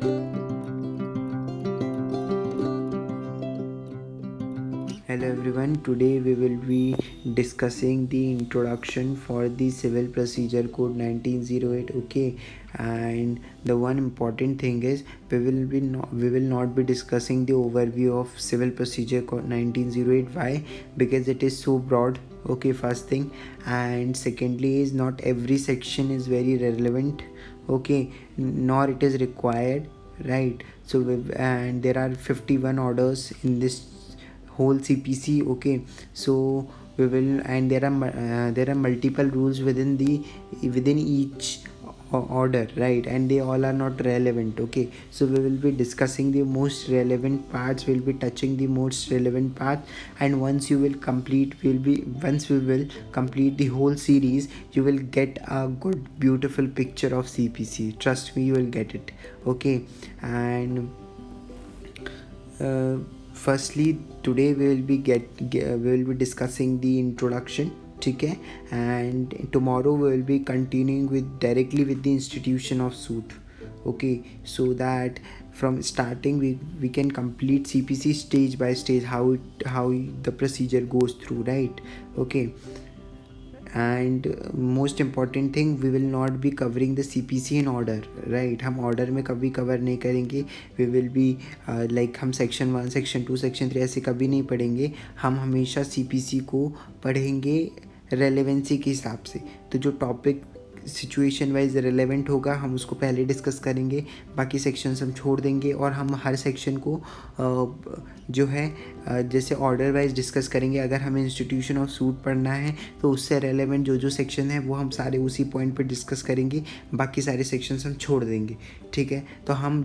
Hello everyone, today we will be discussing the introduction for the Civil Procedure Code 1908. Okay, and the one important thing is we will not be discussing the overview of Civil Procedure Code 1908. Why? Because it is so broad. Okay, first thing, and secondly is not every section is very relevant. Okay, nor it is required, right? So and there are 51 orders in this whole CPC. Okay, so we will, and there are multiple rules within each order, right? And they all are not relevant. Okay, so we will be discussing the most relevant parts, we'll be touching the most relevant part, and once we will complete the whole series, you will get a good beautiful picture of CPC. Trust me, you will get it. Okay, and firstly today we will be discussing the introduction. ठीक है, and tomorrow we will be continuing directly with the institution of suit. Okay, so that from starting we can complete CPC stage by stage, how the procedure goes through, right? Okay, and most important thing, we will not be covering the CPC in order, right? हम order में कभी cover नहीं करेंगे. We will be like हम section 1, section 2, section 3 ऐसे कभी नहीं पढ़ेंगे. हम हमेशा CPC को पढ़ेंगे रेलेवेंसी के हिसाब से. तो जो टॉपिक सिचुएशन वाइज रिलेवेंट होगा हम उसको पहले डिस्कस करेंगे, बाकी सेक्शंस हम छोड़ देंगे, और हम हर सेक्शन को जो है जैसे ऑर्डर वाइज डिस्कस करेंगे. अगर हमें इंस्टीट्यूशन ऑफ सूट पढ़ना है तो उससे रेलेवेंट जो सेक्शन है वो हम सारे उसी पॉइंट पर डिस्कस करेंगे, बाकी सारे सेक्शंस हम छोड़ देंगे. ठीक है, तो हम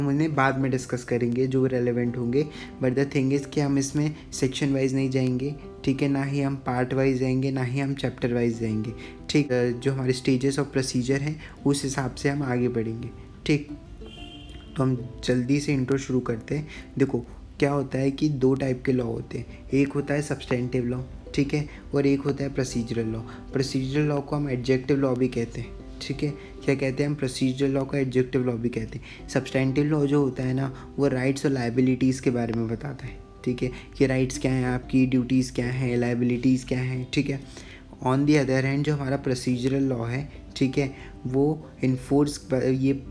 उन्हें बाद में डिस्कस करेंगे जो रेलेवेंट होंगे. बट द थिंग इज़ कि हम इसमें सेक्शन वाइज नहीं जाएंगे. ठीक है, ना ही हम पार्ट वाइज जाएंगे, ना ही हम चैप्टर वाइज जाएंगे. ठीक, जो हमारे स्टेजेस ऑफ प्रोसीजर हैं उस हिसाब से हम आगे बढ़ेंगे. ठीक, तो हम जल्दी से इंट्रो शुरू करते हैं. देखो क्या होता है कि दो टाइप के लॉ होते हैं. एक होता है सब्सटेंटिव लॉ, ठीक है, और एक होता है प्रोसीजरल लॉ. प्रोसीजरल लॉ को हम एडजेक्टिव लॉ भी कहते हैं. ठीक है, क्या कहते हैं हम? प्रोसीजरल लॉ को एडजेक्टिव लॉ भी कहते हैं. सब्सटेंटिव लॉ जो होता है ना, वो राइट्स और लायबिलिटीज़ के बारे में बताता है. ठीक है, कि राइट्स क्या हैं आपकी, ड्यूटीज़ क्या हैं, लायबिलिटीज़ क्या हैं. ठीक है, ऑन दी अदर हैंड जो हमारा प्रोसीजरल लॉ है, ठीक है, वो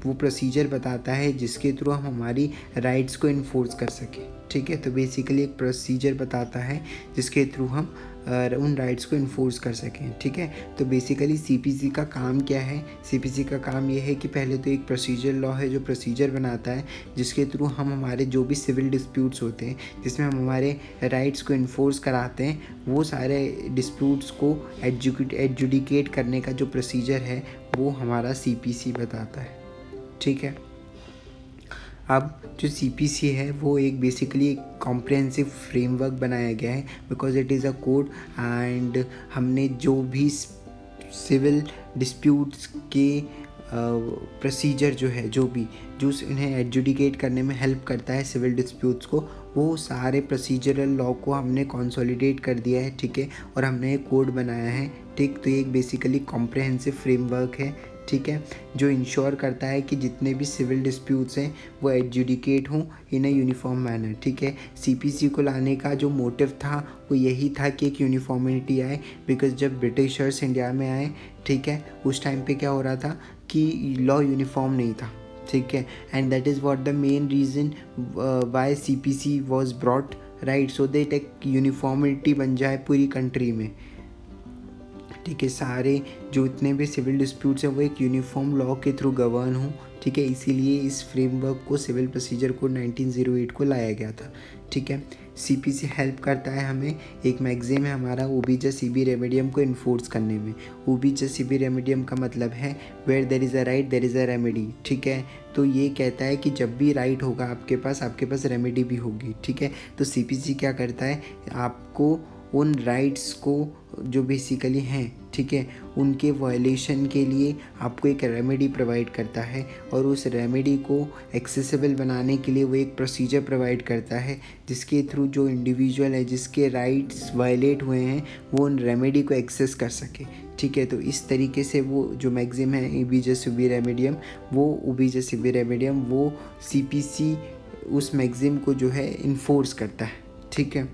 वो प्रोसीजर बताता है जिसके थ्रू हम हमारी राइट्स को इन्फोर्स कर सकें. ठीक है, तो बेसिकली एक प्रोसीजर बताता है जिसके थ्रू हम उन राइट्स को इन्फोर्स कर सकें. ठीक है, तो बेसिकली सीपीसी का काम क्या है? सीपीसी का काम ये है कि पहले तो एक प्रोसीजर लॉ है जो प्रोसीजर बनाता है जिसके थ्रू हम हमारे जो भी सिविल डिस्प्यूट्स होते हैं जिसमें हम हमारे राइट्स को इन्फोर्स कराते हैं, वो सारे डिस्प्यूट्स को एडजुडिकेट करने का जो प्रोसीजर है वो हमारा सीपीसी बताता है. ठीक है, अब जो सीपीसी है वो एक बेसिकली एक कॉम्प्रिहेंसिव फ्रेमवर्क बनाया गया है because it is a code. And हमने जो भी सिविल डिस्प्यूट्स के प्रोसीजर जो इन्हें एडजुडिकेट करने में हेल्प करता है सिविल डिस्प्यूट्स को, वो सारे प्रोसीजरल लॉ को हमने कंसोलिडेट कर दिया है. ठीक है, और हमने एक कोड बनाया है. ठीक, तो ये एक बेसिकली कॉम्प्रिहेंसिव फ्रेमवर्क है. ठीक है, जो इंश्योर करता है कि जितने भी सिविल डिस्प्यूट्स हैं वो एडजुडिकेट हों इन अ यूनिफॉर्म मैनर. ठीक है, सीपीसी को लाने का जो मोटिव था वो यही था कि एक यूनिफॉर्मिटी आए. बिकॉज जब ब्रिटिशर्स इंडिया में आए, ठीक है, उस टाइम पे क्या हो रहा था कि लॉ यूनिफॉर्म नहीं था. ठीक है, and that is what the main reason why CPC was brought, right, so that एक यूनिफॉर्मिटी बन जाए पूरी कंट्री में. ठीक है, सारे जो इतने भी सिविल डिस्प्यूट्स हैं वो एक यूनिफॉर्म लॉ के थ्रू गवर्न हों. ठीक है, इसीलिए इस फ्रेमवर्क को सिविल प्रोसीजर कोड 1908 को लाया गया था. ठीक है, सीपीसी हेल्प करता है हमें. एक मैगजीन है हमारा ओबीजे सीबी रेमेडियम को इन्फोर्स करने में. ओबीजे सीबी रेमेडियम का मतलब है where there is a right there is a remedy. ठीक है, तो ये कहता है कि जब भी राइट होगा आपके पास रेमेडी भी होगी. ठीक है, तो सीपीसी क्या करता है, आपको उन राइट्स को जो बेसिकली हैं, ठीक है, उनके वायलेशन के लिए आपको एक रेमेडी प्रोवाइड करता है, और उस रेमेडी को एक्सेसिबल बनाने के लिए वो एक प्रोसीजर प्रोवाइड करता है जिसके थ्रू जो इंडिविजुअल है जिसके राइट्स वायलेट हुए हैं वो उन रेमेडी को एक्सेस कर सके, ठीक है। तो इस तरीके से वो जो मैगजिम है उबिजस उबी रेमेडियम, वो उबिजस उबी रेमेडियम वो CPC उस मैगजिम को जो है इन्फोर्स करता है, ठीक है।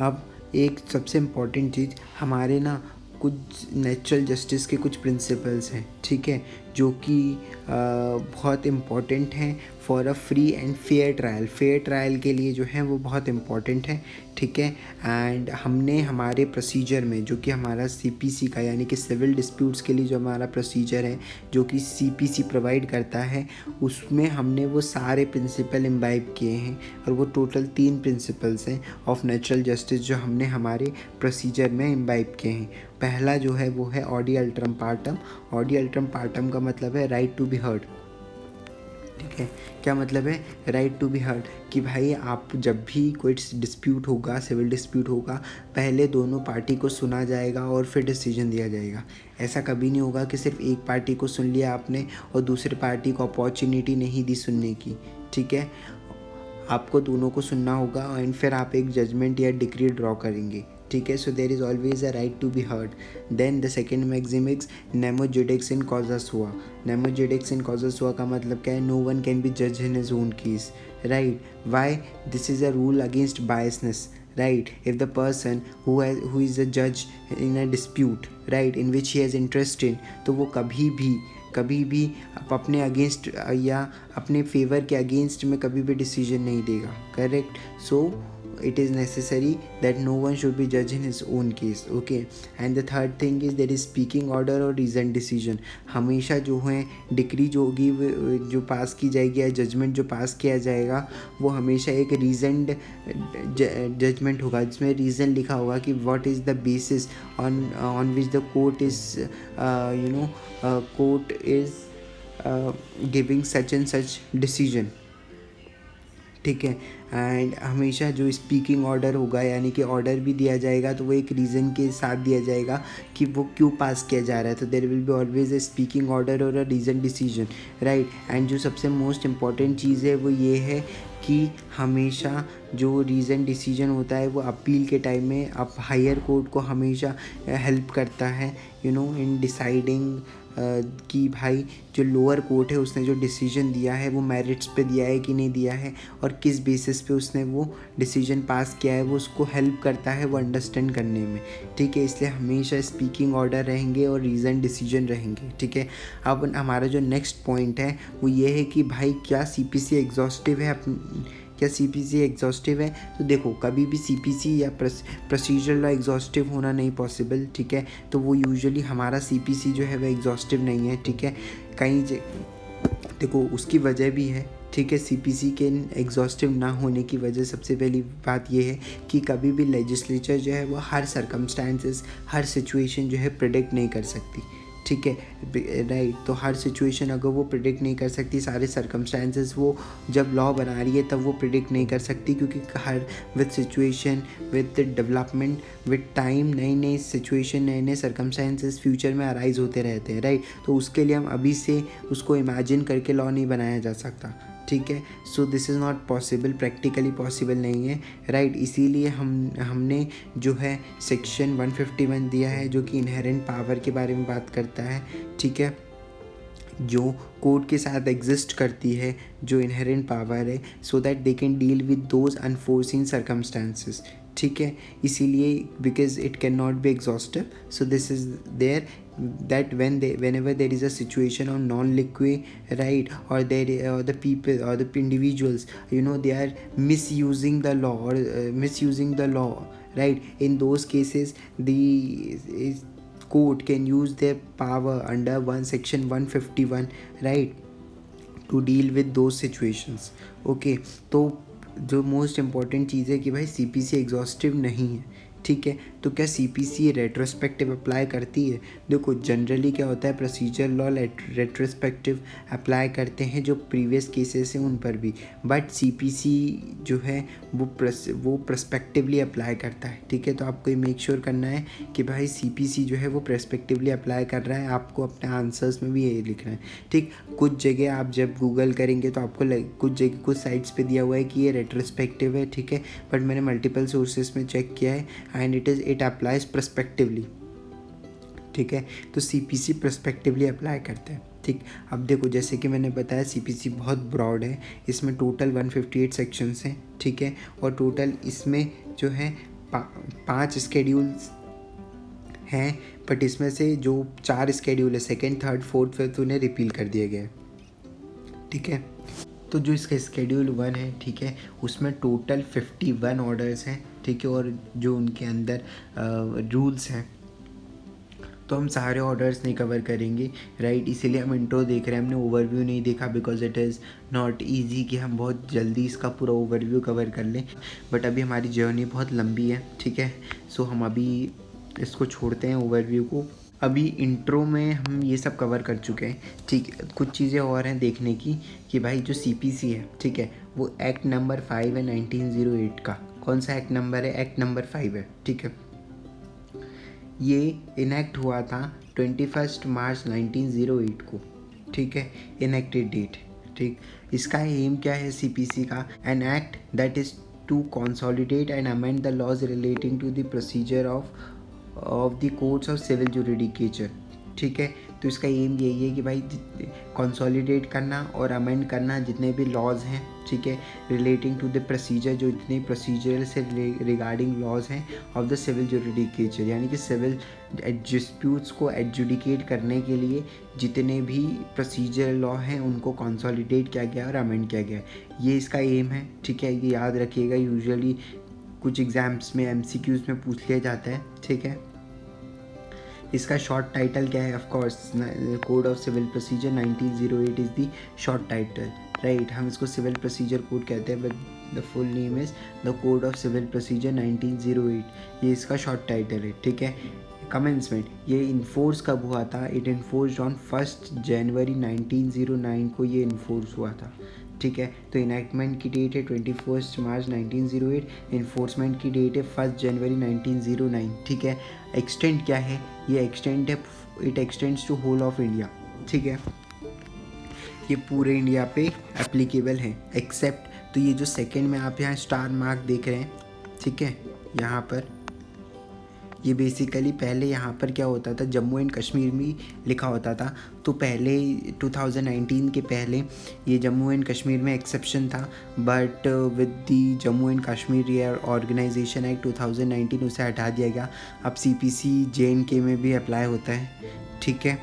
अब एक सबसे इम्पॉर्टेंट चीज़, हमारे ना कुछ नेचुरल जस्टिस के कुछ प्रिंसिपल्स हैं, ठीक है, जो कि बहुत इम्पॉर्टेंट हैं for a free and fair trial. Fair trial के लिए जो है वो बहुत इम्पॉर्टेंट है, ठीक है। एंड हमने हमारे प्रोसीजर में जो कि हमारा CPC का यानी कि सिविल डिस्प्यूट्स के लिए जो हमारा प्रोसीजर है जो कि CPC प्रोवाइड करता है, उसमें हमने वो सारे प्रिंसिपल इम्बाइब किए हैं, और वो टोटल 3 प्रिंसिपल्स हैं ऑफ नेचुरल जस्टिस जो हमने हमारे प्रोसीजर में इम्बाइब किए हैं। पहला जो है वो है ऑडी अल्ट्रम पार्टम। ऑडी अल्ट्रम पार्टम का मतलब है राइट टू बी हर्ड, ठीक है। क्या मतलब है राइट टू बी हर्ड? कि भाई आप जब भी कोई डिस्प्यूट होगा, सिविल डिस्प्यूट होगा, पहले दोनों पार्टी को सुना जाएगा और फिर डिसीजन दिया जाएगा। ऐसा कभी नहीं होगा कि सिर्फ एक पार्टी को सुन लिया आपने और दूसरी पार्टी को अपॉर्चुनिटी नहीं दी सुनने की, ठीक है। आपको दोनों को सुनना होगा एंड फिर आप एक जजमेंट या डिक्री ड्रॉ करेंगे, ठीक है। So there is always a right to be heard. Then the second maxim is नेमो जुडिक्स इन कॉजा सुआ। नेमो जुडिक्स इन कॉजा सुआ का मतलब क्या है? नो वन कैन बी जज in his own case, right. Why? This is a rule against biasness, right? If the person who is a judge in a dispute, right, in which he has interest in, तो वो कभी भी अपने against या अपने favour के against में कभी भी डिसीजन नहीं देगा, correct. So it is necessary that no one should be judged in his own case, okay. And the third thing is there is speaking order और reasoned decision। हमेशा जो है डिक्री जो होगी जो पास की जाएगी या जजमेंट जो पास किया जाएगा वो हमेशा एक रीजनड जजमेंट होगा जिसमें रीज़न लिखा होगा कि what is the basis on which the court is court is giving such and such decision, ठीक है। एंड हमेशा जो स्पीकिंग ऑर्डर होगा यानी कि ऑर्डर भी दिया जाएगा तो वो एक रीज़न के साथ दिया जाएगा कि वो क्यों पास किया जा रहा है। तो there will be always a speaking order और a reason decision, right. And जो सबसे मोस्ट इम्पॉर्टेंट चीज़ है वो ये है कि हमेशा जो रीज़न डिसीजन होता है वो अपील के टाइम में अब हायर कोर्ट को हमेशा हेल्प करता है, इन डिसाइडिंग कि भाई जो लोअर कोर्ट है उसने जो डिसीजन दिया है वो मेरिट्स पे दिया है कि नहीं दिया है और किस बेसिस पे उसने वो डिसीजन पास किया है, वो उसको हेल्प करता है वो अंडरस्टैंड करने में, ठीक है। इसलिए हमेशा स्पीकिंग ऑर्डर रहेंगे और रीज़न डिसीजन रहेंगे, ठीक है। अब हमारा जो नेक्स्ट पॉइंट है वो ये है कि भाई क्या CPC एग्जॉस्टिव है? क्या CPC एग्जॉस्टिव है? तो देखो कभी भी CPC या प्रोसीजर लॉ एग्जॉस्टिव होना नहीं पॉसिबल, ठीक है। तो वो यूजुअली हमारा CPC जो है वो एग्जॉस्टिव नहीं है, ठीक है। कहीं देखो उसकी वजह भी है, ठीक है। CPC के एग्जॉस्टिव ना होने की वजह सबसे पहली बात ये है कि कभी भी लेजिस्लेचर जो है वो हर सर्कमस्टांसेस हर सिचुएशन जो है प्रेडिक्ट नहीं कर सकती, ठीक है, राइट। तो हर सिचुएशन अगर वो प्रिडिक्ट नहीं कर सकती, सारे सर्कमस्टांसेस वो जब लॉ बना रही है तब वो प्रिडिक्ट नहीं कर सकती, क्योंकि her with situation with development with time नई नई सिचुएशन नए नए सर्कमस्टांसेस फ्यूचर में अराइज होते रहते हैं, राइट। तो उसके लिए हम अभी से उसको इमेजिन करके लॉ नहीं बनाया जा सकता, ठीक है। So this is not possible, practically possible नहीं है, राइट। इसीलिए हमने जो है सेक्शन 151 दिया है जो कि इनहेरेंट पावर के बारे में बात करता है, ठीक है, जो कोर्ट के साथ एग्जिस्ट करती है, जो इनहेरेंट पावर है, so that they can deal with those unforeseen circumstances, ठीक है। इसीलिए because it can not be exhaustive, so this is there that whenever there is a situation on non-liquid, right, or the people or the individuals, they are misusing the law or misusing the law, right. In those cases the court can use their power under section 151, right, to deal with those situations, okay। तो जो most important चीज़ है कि भाई CPC exhaustive नहीं है, ठीक है। तो क्या CPC रेट्रोस्पेक्टिव अप्लाई करती है? देखो जनरली क्या होता है, प्रोसीजर लॉ रेट्रोस्पेक्टिव अप्लाई करते हैं जो प्रीवियस केसेस हैं उन पर भी, बट CPC जो है वो प्रस्पेक्टिवली अप्लाई करता है। ठीक है, तो आपको ये मेक श्योर करना है कि भाई CPC जो है वो प्रस्पेक्टिवली अप्लाई कर रहा है। आपको अपने आंसर्स में भी यही लिखना है। ठीक, कुछ जगह आप जब गूगल करेंगे तो आपको कुछ जगह कुछ साइट्स पे दिया हुआ है कि ये रेट्रोस्पेक्टिव है। ठीक है, बट मैंने मल्टीपल सोर्सेस में चेक किया है एंड इट अप्लाइज प्रस्पेक्टिवली। ठीक है, तो CPC प्रस्पेक्टिवली अप्लाई करते हैं। ठीक, अब देखो जैसे कि मैंने बताया CPC बहुत ब्रॉड है, इसमें टोटल 158 सेक्शंस हैं। ठीक है, और टोटल इसमें जो है 5 स्केड्यूल्स हैं, बट इसमें से जो 4 स्केड्यूल है, सेकेंड, थर्ड, फोर्थ, फिफ्थ, उन्हें रिपील कर दिया गया है। ठीक है, तो जो इसका स्केड्यूल 1 है, ठीक है, उसमें टोटल 51 ऑर्डर्स हैं। ठीक है, और जो उनके अंदर रूल्स हैं, तो हम सारे ऑर्डर्स नहीं कवर करेंगे, राइट। इसीलिए हम इंट्रो देख रहे हैं, हमने ओवरव्यू नहीं देखा, because it is not easy कि हम बहुत जल्दी इसका पूरा ओवरव्यू कवर कर लें। बट अभी हमारी जर्नी बहुत लंबी है। ठीक है, सो हम अभी इसको छोड़ते हैं ओवरव्यू को। अभी इंट्रो में हम ये सब कवर कर चुके हैं। ठीक है, कुछ चीज़ें और हैं देखने की कि भाई जो CPC है, ठीक है, वो एक्ट नंबर 5 है 1908 का। कौन सा एक्ट नंबर है? एक्ट नंबर 5 है। ठीक है, ये इनेक्ट हुआ था 21 मार्च 1908 को। ठीक है, इनेक्टेड डेट। ठीक, इसका एम क्या है CPC का? An act that is to consolidate and amend the laws relating to the procedure of the courts of civil judicature. ठीक है, तो इसका एम यही है कि भाई कंसोलिडेट करना और अमेंड करना जितने भी लॉज हैं, ठीक है, रिलेटिंग टू द प्रोसीजर, जो जितने प्रोसीजर से रिगार्डिंग लॉज हैं ऑफ द सिविल जुडिकेचर, यानी कि सिविल डिस्प्यूट्स को एडजुडिकेट करने के लिए जितने भी प्रोसीजर लॉ हैं उनको कंसोलिडेट किया गया और अमेंड किया गया। ये इसका एम है। ठीक है, ये याद रखिएगा, यूजुअली कुछ एग्जाम्स में MCQs में पूछ लिया जाता है। ठीक है, इसका शॉर्ट टाइटल क्या है? Of course code of civil procedure 1908 is the short title, right. हम इसको सिविल प्रोसीजर कोड कहते हैं, but the full name is the code of civil procedure 1908। ये इसका शॉर्ट टाइटल है। ठीक है, कमेंसमेंट ये इन्फोर्स कब हुआ था? इट इन्फोर्स ऑन 1 जनवरी 1909 को ये इन्फोर्स हुआ था। ठीक है, तो इनैक्टमेंट की डेट है 21 मार्च 1908, इन्फोर्समेंट की डेट है 1 जनवरी 1909। ठीक है, एक्सटेंट क्या है? ये एक्सटेंट है, it extends to whole of India. ठीक है, ये पूरे इंडिया पे एप्लीकेबल है, एक्सेप्ट, तो ये जो सेकंड में आप यहाँ स्टार मार्क देख रहे हैं, ठीक है, यहाँ पर ये बेसिकली पहले यहाँ पर क्या होता था, जम्मू एंड कश्मीर में लिखा होता था। तो पहले 2019 के पहले ये जम्मू एंड कश्मीर में एक्सेप्शन था, but with the Jammu and Kashmir reorganisation act 2019 उसे हटा दिया गया। अब CPC JNK में भी अप्लाई होता है। ठीक है,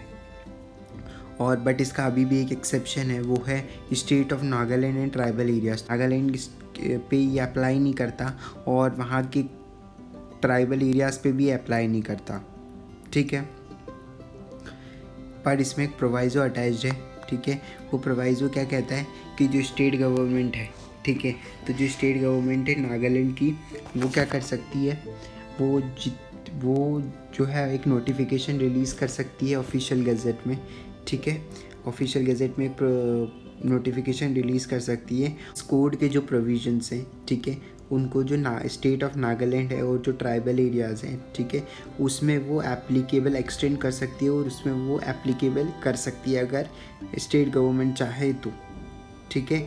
और बट इसका अभी भी एक एक्सेप्शन है, वो है state of Nagaland and tribal areas. Nagaland पे ये अप्लाई नहीं करता और वहाँ के ट्राइबल एरियाज़ पे भी अप्लाई नहीं करता। ठीक है, पर इसमें एक प्रोवाइज़ो अटैच्ड है। ठीक है, वो प्रोवाइज़ो क्या कहता है कि जो स्टेट गवर्नमेंट है, ठीक है, तो जो स्टेट गवर्नमेंट है नागालैंड की, वो क्या कर सकती है, वो जो है एक नोटिफिकेशन रिलीज़ कर सकती है ऑफिशियल गज़ट में। ठीक है, ऑफिशियल गज़ट में एक नोटिफिकेशन रिलीज़ कर सकती है। इस कोड के जो प्रोविजंस हैं, ठीक है, उनको जो स्टेट ऑफ नागालैंड है और जो ट्राइबल एरियाज़ हैं, ठीक है, उसमें वो एप्लीकेबल एक्सटेंड कर सकती है और उसमें वो एप्लीकेबल कर सकती है अगर स्टेट गवर्नमेंट चाहे तो। ठीक है,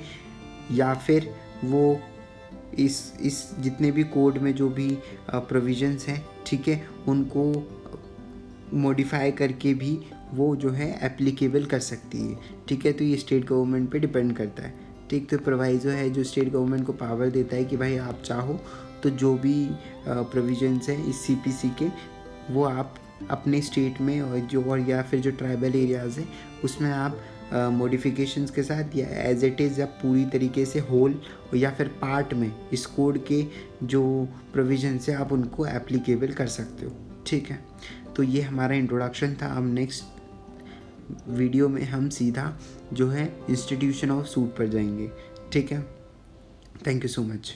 या फिर वो इस जितने भी कोड में जो भी प्रोविजंस हैं, ठीक है, उनको मॉडिफाई करके भी वो जो है एप्लीकेबल कर सकती है। ठीक है, तो ये स्टेट गवर्नमेंट पे डिपेंड करता है। ठीक, तो प्रोवाइज़ो है जो स्टेट गवर्नमेंट को पावर देता है कि भाई आप चाहो तो जो भी प्रोविजंस हैं इस CPC के, वो आप अपने स्टेट में और या फिर जो ट्राइबल एरियाज़ हैं उसमें आप मॉडिफिकेशंस के साथ या एज इट इज़ या पूरी तरीके से होल या फिर पार्ट में इस कोड के जो प्रोविजंस हैं आप उनको एप्लीकेबल कर सकते हो। ठीक है, तो ये हमारा इंट्रोडक्शन था। अब नेक्स्ट वीडियो में हम सीधा जो है इंस्टीट्यूशन ऑफ सूट पर जाएंगे। ठीक है, थैंक यू सो मच।